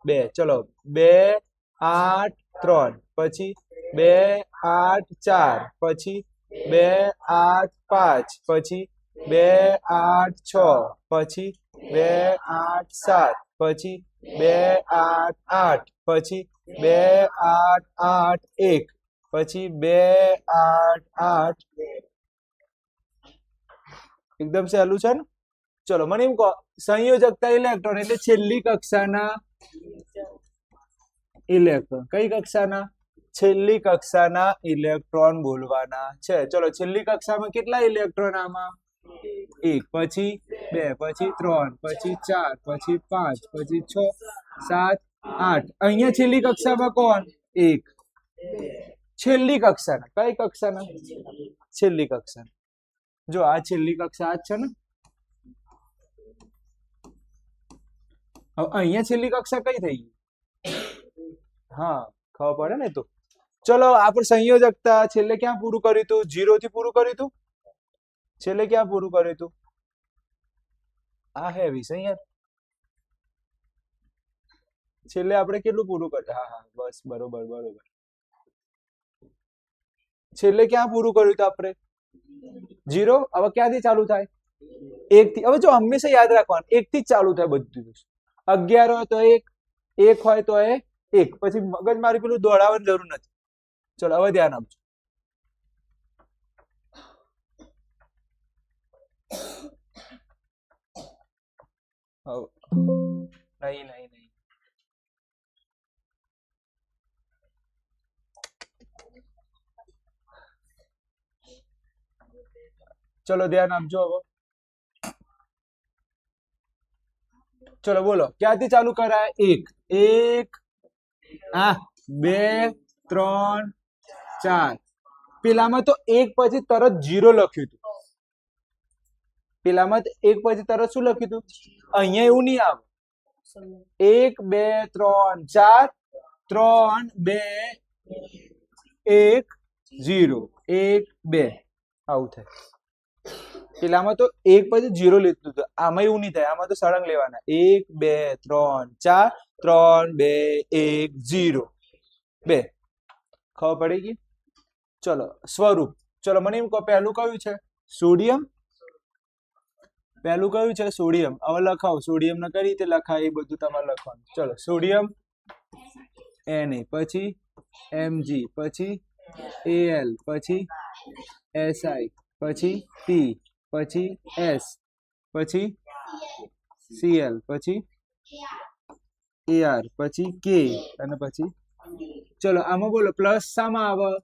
2 ચલો 2 8 3 પછી 2 8 4 પછી 2 8 5 પછી 2 8 6 પછી 2 8 7 પછી 2 8 8 પછી 2 8 8 1 પછી 2 8 8 એકદમ સહેલું છે ને ચલો મને એમ કહો સંયોજકતા ઇલેક્ટ્રોન એટલે છેલ્લી કક્ષાના ઇલેક્ટ્રોન કઈ કક્ષાના છેલ્લી કક્ષાના ઇલેક્ટ્રોન બોલવાના છે ચલો છેલ્લી કક્ષામાં કેટલા ઇલેક્ટ્રોન આમાં 1 પછી 2 પછી 3 પછી 4 પછી 5 પછી 6 7 8 અહીંયા છેલ્લી કક્ષામાં કોણ 1 છેલ્લી કક્ષાના કઈ કક્ષાના છેલ્લી કક્ષાના જો આ છેલ્લી કક્ષા જ છે ને હવે અહીંયા છેલ્લી કક્ષા કઈ થઈ ગઈ હા ખબર પડે ને તો ચલો આપણે સંયોજકતા છેલ્લે ક્યાં પૂરું કર્યું હતું 0 થી પૂરું કર્યું હતું છેલ્લે ક્યાં પૂરું કર્યું હતું આ હે વિષય યાર છેલ્લે આપણે કેટલું પૂરું કર્યું હા હા બસ બરોબર બરોબર છેલ્લે ક્યાં પૂરું કર્યું હતું આપણે 0 હવે ક્યાંથી ચાલુ થાય 1 થી હવે જો હંમેશા યાદ રાખવાનું 1 થી જ ચાલુ થાય બધું 11 હોય તો 1 1 હોય તો 1 પછી મગજ મારી પેલું દોડાવવાની જરૂર નથી ચલો હવે ધ્યાન આપજો નહીં નહીં નહીં ચલો ધ્યાન આપજો હવે ચલો બોલો ક્યાંથી ચાલુ કરાય 1 2 3 4 પેલામાં તો 1 પછી તરત 0 લખ્યું હતું પેલામાં 1 પછી તરત શું લખ્યું હતું અહીંયા એવું નહીં આવે 1 2 3 4 3 2 1 0 1 2 આવું થાય પેલામાં તો 1 પછી 0 લીધું હતું આમાં એવું નહીં થાય આમાં તો સળંગ લેવાના 1 2 3 4 3 2 1 0 2 ખબર પડી ગઈ ચલો સ્વરૂપ ચલો મને એમ કહો પહેલું કયું છે સોડિયમ પહેલું કયું છે સોડિયમ હવે લખાવો સોડિયમ ને કઈ રીતે લખાય એ બધું તમારે લખવાનું ચલો સોડિયમ Na પછી Mg પછી Al પછી Si પછી P પછી S પછી Cl પછી Ar પછી K અને પછી ચલો આમાં બોલો પ્લસ શામાં આવે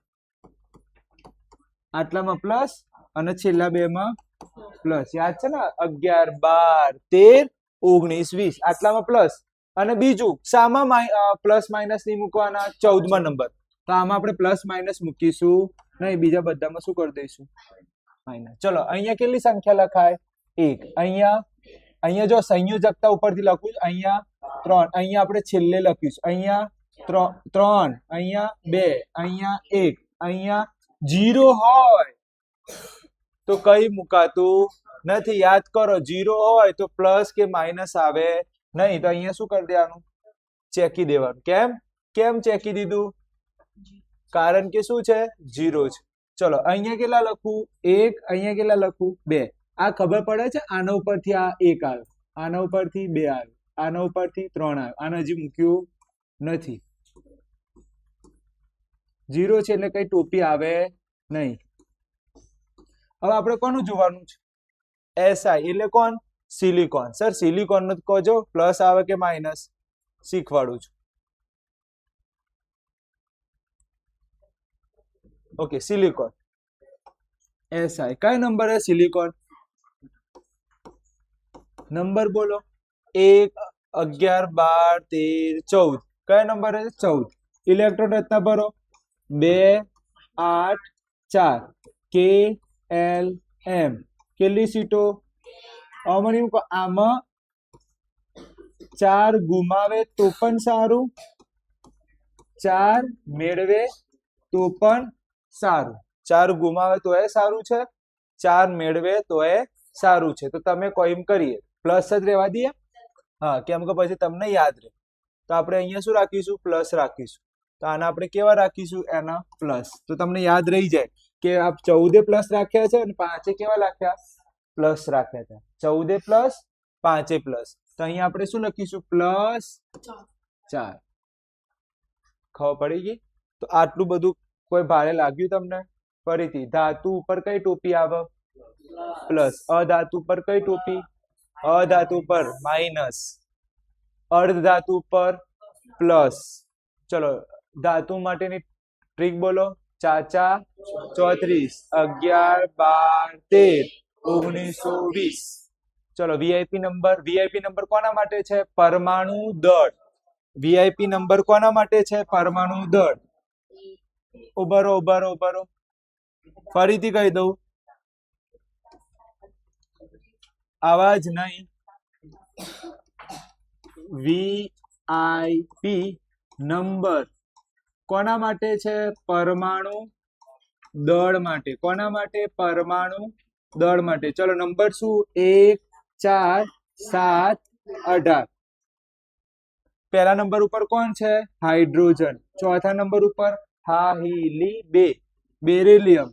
આટલામાં પ્લસ અને છેલ્લા બે માં પ્લસ યાદ છે ને 11 12 13 19 20 આટલામાં પ્લસ અને બીજું શામાં પ્લસ માઇનસ નહીં મૂકવાના 14મા નંબર તો આમાં આપણે પ્લસ માઇનસ મૂકીશું નહીં બીજા બધામાં શું કરી દઈશું માઇનસ ચલો અહીંયા કેટલી સંખ્યા લખાય 1 અહીંયા જો સંયોજકતા ઉપરથી લખું અહીંયા 3 અહીંયા આપણે છેલ્લે લખીશું અહીંયા 3 અહીંયા 2 અહીંયા 1 અહીંયા 0 હોય તો કઈ મુકાતું નથી યાદ કરો 0 હોય તો પ્લસ કે માઇનસ આવે નહીં તો અહીંયા શું કરી દેવાનું ચેકી દેવાનું કેમ ચેકી દીધું કારણ કે શું છે 0 છે ચલો અહીંયા કેટલા લખું 1 અહીંયા કેટલા લખું 2 આ ખબર પડે છે આના ઉપરથી આ 1 આવ્યો આના ઉપરથી 2 આવ્યો આના ઉપરથી 3 આવ્યો આને હજી મૂક્યું નથી 0 છે એટલે કઈ ટોપી આવે નહીં હવે આપણે કોનું જોવાનું છે Si એટલે કોણ સિલિકોન સર સિલિકોન નું કહો પ્લસ આવે કે માઇનસ શીખવાડું છું ओके सिलिकॉन ऐसा है क्या नंबर है सिलिकॉन नंबर बोलो 1 11 12 13 14 क्या नंबर है 14 इलेक्ट्रॉन रचना भरो 2 8 4 K L M કેટલી સીટો મને એવું કહો, આમાં 4 ગુમાવે તો પણ સારું, 4 મેળવે તો પણ સારું. 4 ગુમાવે તો એ સારું છે, 4 મેળવે તો એ સારું છે. તો તમે કહો એમ કરીએ, પ્લસ જ રહેવા દઈએ. હા, કેમ કે પછી તમને યાદ રહે. તો આપણે અહીંયા શું રાખીશું? પ્લસ રાખીશું. તો આના આપણે કેવા રાખીશું? એના પ્લસ. તો તમને યાદ રહી જાય કે આ 14 પ્લસ રાખ્યા છે અને 5 કેવા રાખ્યા? પ્લસ રાખ્યા હતા. 14 પ્લસ 5 પ્લસ. તો અહીંયા આપણે શું લખીશું? પ્લસ 4. ખબર પડી ગઈ? તો આટલું બધું કોઈ ભારે લાગ્યું તમને? ફરીથી, ધાતુ ઉપર કઈ ટોપી આવે? પ્લસ. અધાતુ પર કઈ ટોપી? અધાતુ પર માઇનસ. અર્ધ ધાતુ પર પ્લસ. ચલો, ધાતુ માટેની ટ્રીક બોલો. 4 4 34, 11 12 13 19 20. ચલો, વીઆઈપી નંબર કોના માટે છે? પરમાણુ દળ. વીઆઈપી નંબર કોના માટે છે? પરમાણુ દળ. ઉભરો. ફરીથી કહી દઉં, આવાજ નહીં. વીઆઈપી નંબર કોના માટે છે? પરમાણુ દળ માટે. કોના માટે? પરમાણુ દળ માટે. ચલો, નંબર શું? 1 4 7 18. પહેલા નંબર ઉપર કોણ છે? હાઇડ્રોજન. ચોથા નંબર ઉપર બેરિલિયમ.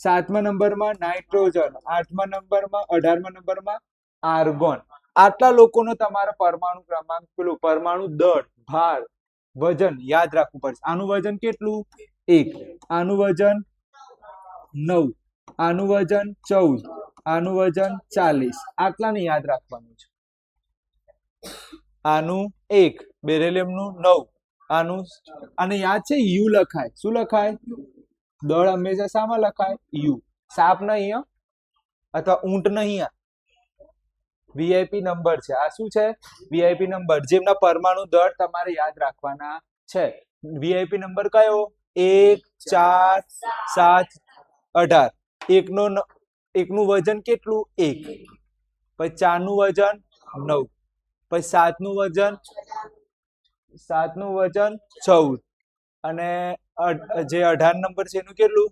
7મા નંબરમાં નાઇટ્રોજન. 8મા નંબરમાં 18મા નંબરમાં આર્ગોન. આટલા લોકોનો તમારા પરમાણુ ક્રમાંક, પેલું પરમાણુ દળ, ભાર, વજન યાદ રાખવું પડશે. આનું વજન કેટલું? 1. આનું વજન 9. આનું વજન 14. આનું વજન 40. આટલાને યાદ રાખવાનું છે. આનું 1, બેરિલિયમનું 9. આનું, આને યાદ છે? યુ લખાય. શું લખાય? દળ હંમેશા શામાં લખાય? યુ. સાપ નહીં અથવા ઊંટ નહીં. વીઆઈપી નંબર છે. આ શું છે? વીઆઈપી નંબર, જેમના પરમાણુ દળ તમારે યાદ રાખવાના છે. વીઆઈપી નંબર કયો? 1 4 7 18. એકનું વજન કેટલું? 1. પછી 4 નું વજન 9. પછી 7 નું વજન 14. અને જે 18 નંબર છે એનું કેટલું?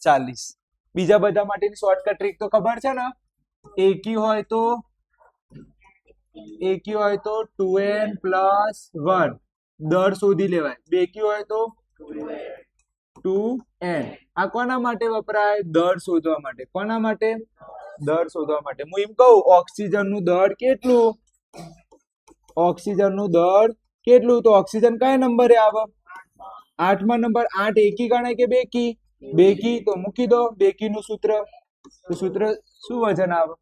40. બીજા બધા માટેની શોર્ટકટ ટ્રીક તો ખબર છે ને? એકી હોય તો 2n + 1 દળ શોધી લેવાય. બેકી હોય તો 2n. આ કોના માટે વપરાય? દળ શોધવા માટે. કોના માટે? દળ શોધવા માટે. હું એમ કહું, ઓક્સિજનનું દળ કેટલું? ઓક્સિજનનું દળ કેટલું? તો ઓક્સિજન કયા નંબરે આવે? 8મા નંબર. 8 એકી ગણાય કે બેકી? બેકી. તો મૂકી દો બેકીનું સૂત્ર. તો સૂત્ર શું વજન આવે?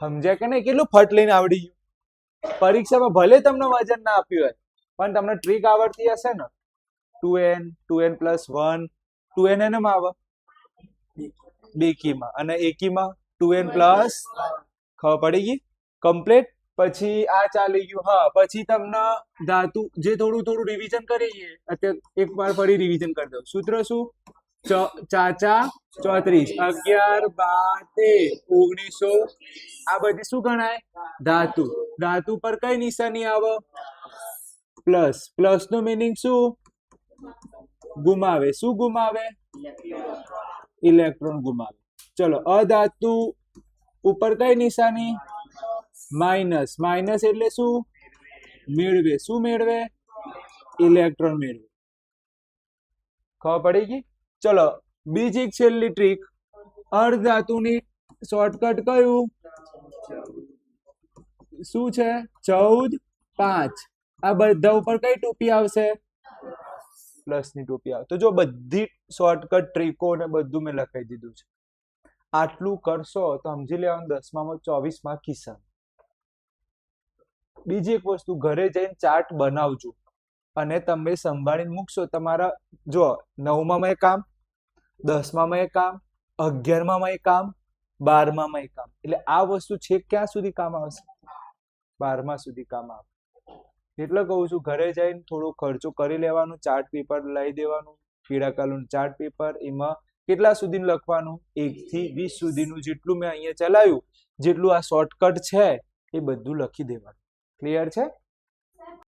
સમજ્યા કે નહીં? કેટલું ફટ લઈને આવડી ગયું? પરીક્ષામાં ભલે તમને વજન ના આપ્યું હોય, પણ તમને ટ્રીક આવડતી હશે ને. 2n + 1. 2n એનામાં આવે? બેકીમાં. અને એકીમાં 2n પ્લસ. ખબર પડી ગઈ? કમ્પ્લીટ. પછી આ ચાલી ગયું. હા, પછી તમને ધાતુ જે થોડું રિવિઝન કરીએ, અત્યારે એકવાર ફરી રિવિઝન કરી દો. સૂત્ર શું? 4 34, 11 12 19. આ બધી શું ગણાય? ધાતુ. ધાતુ પર કઈ નિશાની આવે? પ્લસ. પ્લસ નો મીનિંગ શું? ગુમાવે. શું ગુમાવે? ઇલેક્ટ્રોન ગુમાવે. ચલો, અધાતુ ઉપર કઈ નિશાની? માઇનસ. માઇનસ એટલે શું? મેળવે. શું મેળવે? ઇલેક્ટ્રોન મેળવે. ખબર પડી ગઈ? ચલો, બીજી એક છેલ્લી ટ્રીક. અર્ધધાતુની શોર્ટકટ કયું? શું છે? 14 5. આ બધા ઉપર કઈ ટોપી આવશે? પ્લસ ની ટોપી આવે. તો જો બધી શોર્ટકટ ટ્રીકો ને બધું મેં લખાઈ દીધું છે. આટલું કરશો તો સમજી લેવાનું 10મામાં 24 માર્ક કિસ્સા. બીજી એક વસ્તુ, ઘરે જઈને ચાર્ટ બનાવજો અને તમે સંભાળીને મૂકશો. તમારા જો 9મામાં એક કામ, 10મામાં એક કામ, 11મામાં એક કામ, 12મામાં એક કામ. એટલે આ વસ્તુ છેક ક્યાં સુધી કામ આવશે? 12મા સુધી કામ આવે. એટલે કહું છું, ઘરે જઈને થોડો ખર્ચો કરી લેવાનો. ચાર્ટ પેપર લઈ દેવાનું, પીળા કલરનું ચાર્ટ પેપર, એમાં કેટલા સુધીનું લખવાનું? 1 થી 20 સુધીનું જેટલું મેં અહીંયા ચલાવ્યું, જેટલું આ શોર્ટકટ છે એ બધું લખી દેવાનું. ક્લિયર છે?